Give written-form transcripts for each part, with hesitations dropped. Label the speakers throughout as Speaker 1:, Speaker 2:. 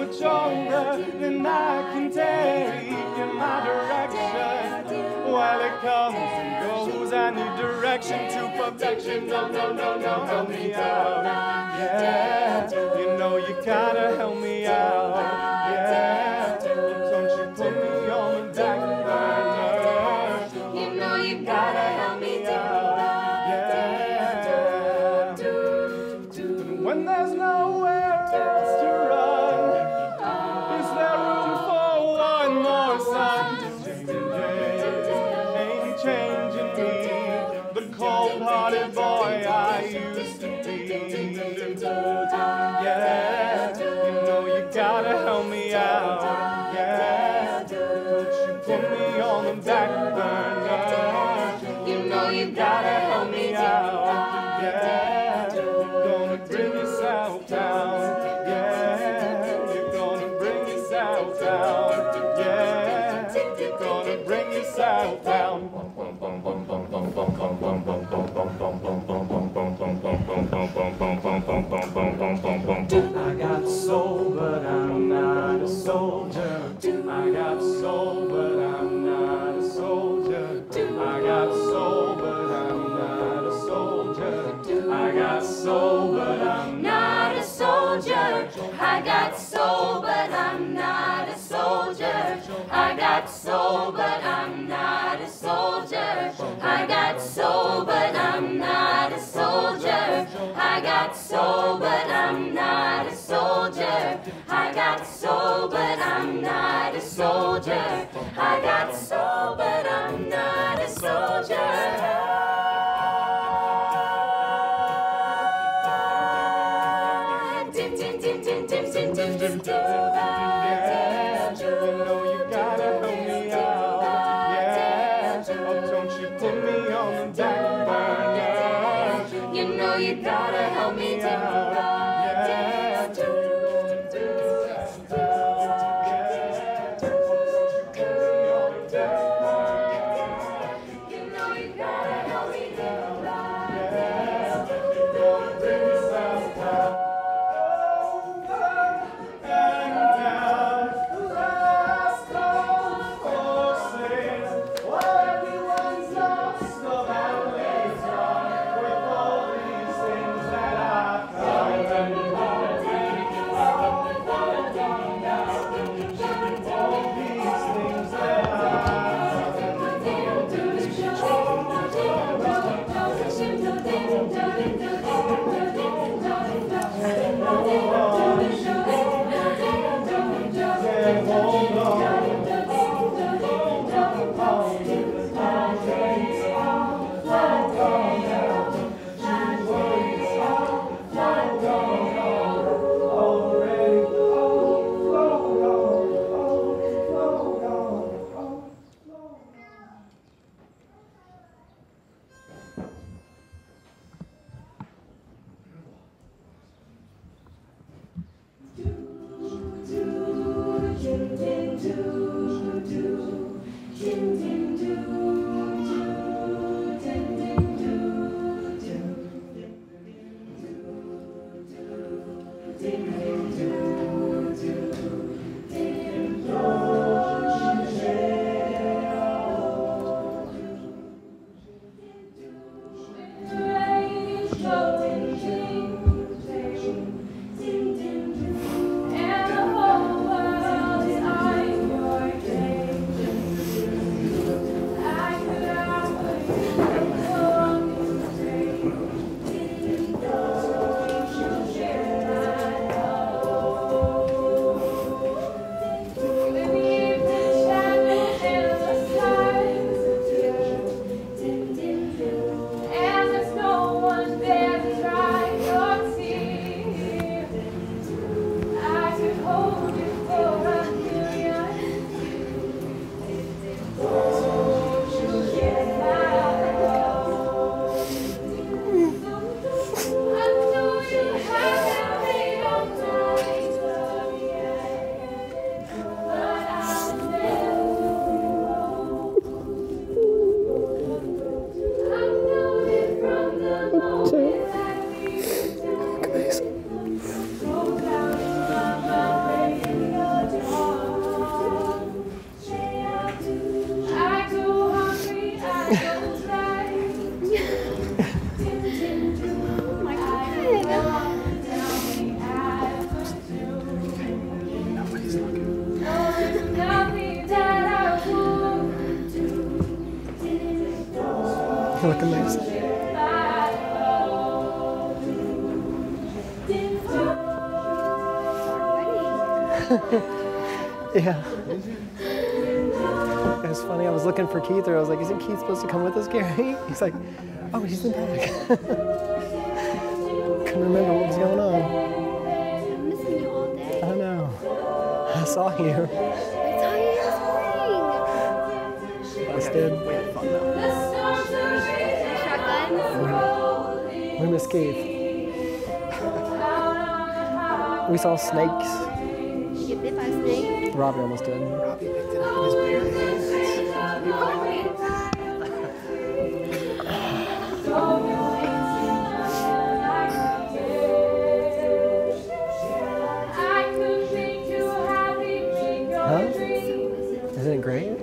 Speaker 1: much longer than I can take in my direction. While it comes and goes, I need direction to perfection. No, no, no, no, help me out. Yeah, you know you gotta help me out. Yeah, don't you put me on the back burner. You know you gotta help me out. Yeah, when there's nowhere else to run, is there room for one more sun? Ain't changing me, the cold-hearted boy I used to be. Yeah, you know you gotta help me out. Yeah, don't you put me on the back burner. You know you gotta help me out. Yeah, you're gonna bring yourself down. Yeah, you're gonna bring yourself down. Yeah, you're gonna bring yourself down. I got soul, but I'm not a soldier. I got soul, but I'm not a soldier. I got soul, but I'm not a soldier. I got soul, but I'm not a soldier.
Speaker 2: I got soul, but I'm not a soldier. I got soul, but I'm not a soldier. I got soul, but I'm not a soldier. I got soul, but I'm not a soldier. I got soul, but I'm not a soldier. I got soul, but I'm not a soldier.
Speaker 1: Yeah, you know you gotta help me out. Yeah, oh, don't you put me on the back burner.
Speaker 2: You know you gotta help me out.
Speaker 3: Looking nice. Yeah. It was funny. I was looking for Keith, or I was like, "Isn't Keith supposed to come with us, Gary?" He's like, "Oh, he's in back." Couldn't remember what was going on.
Speaker 2: I'm missing you all day.
Speaker 3: I know. I saw you.
Speaker 2: I saw you this morning.
Speaker 3: I did.
Speaker 1: We had fun though.
Speaker 2: Shotguns.
Speaker 3: We missed Keith. We saw snakes.
Speaker 2: You get bit by a snake.
Speaker 3: Robbie almost did.
Speaker 1: Robbie picked it up with his bare hands.
Speaker 3: Huh? Isn't it great?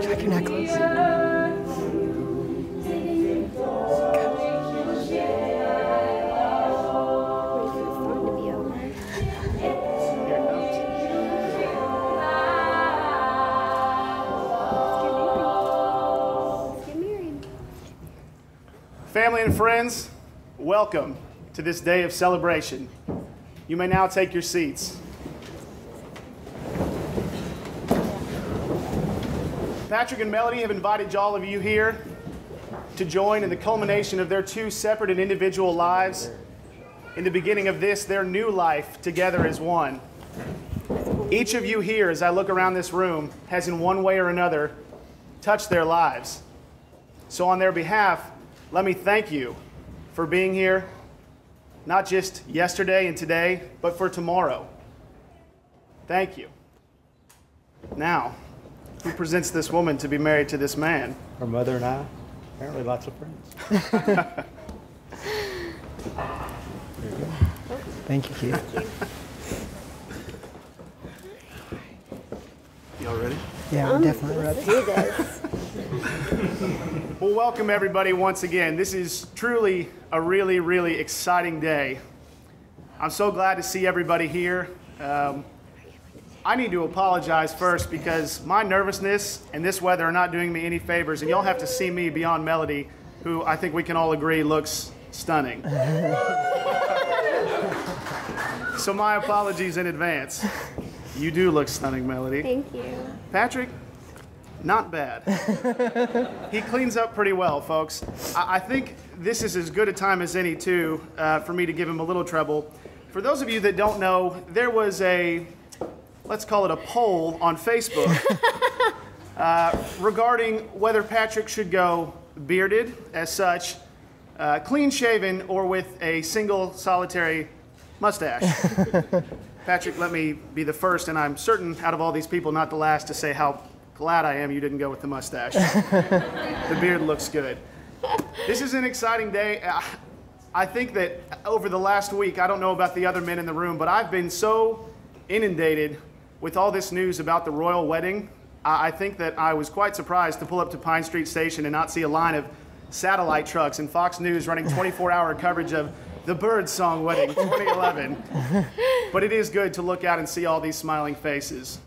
Speaker 3: Check your necklace.
Speaker 1: Family and friends, welcome to this day of celebration. You may now take your seats. Patrick and Melody have invited all of you here to join in the culmination of their two separate and individual lives in the beginning of this, their new life together as one. Each of you here, as I look around this room, has in one way or another touched their lives. So on their behalf, let me thank you for being here, not just yesterday and today, but for tomorrow. Thank you. Now, who presents this woman to be married to this man?
Speaker 4: Her mother and I, apparently lots of friends.
Speaker 3: Thank you, Keith.
Speaker 1: Y'all ready?
Speaker 3: Yeah, I'm definitely ready.
Speaker 2: Let's do this.
Speaker 1: Well, welcome everybody once again. This is truly a really, really exciting day. I'm so glad to see everybody here. I need to apologize first because my nervousness and this weather are not doing me any favors, and y'all have to see me beyond Melody, who I think we can all agree looks stunning. So my apologies in advance. You do look stunning, Melody.
Speaker 2: Thank you.
Speaker 1: Patrick, not bad. He cleans up pretty well, folks. I think this is as good a time as any, too, for me to give him a little trouble. For those of you that don't know, there was a, let's call it a poll on Facebook regarding whether Patrick should go bearded as such, clean-shaven, or with a single solitary mustache. Patrick, let me be the first, and I'm certain out of all these people, not the last, to say how glad I am you didn't go with the mustache. The beard looks good. This is an exciting day. I think that over the last week, I don't know about the other men in the room, but I've been so inundated with all this news about the royal wedding. I think that I was quite surprised to pull up to Pine Street Station and not see a line of satellite trucks and Fox News running 24-hour coverage of the Birdsong wedding 2011. But it is good to look out and see all these smiling faces.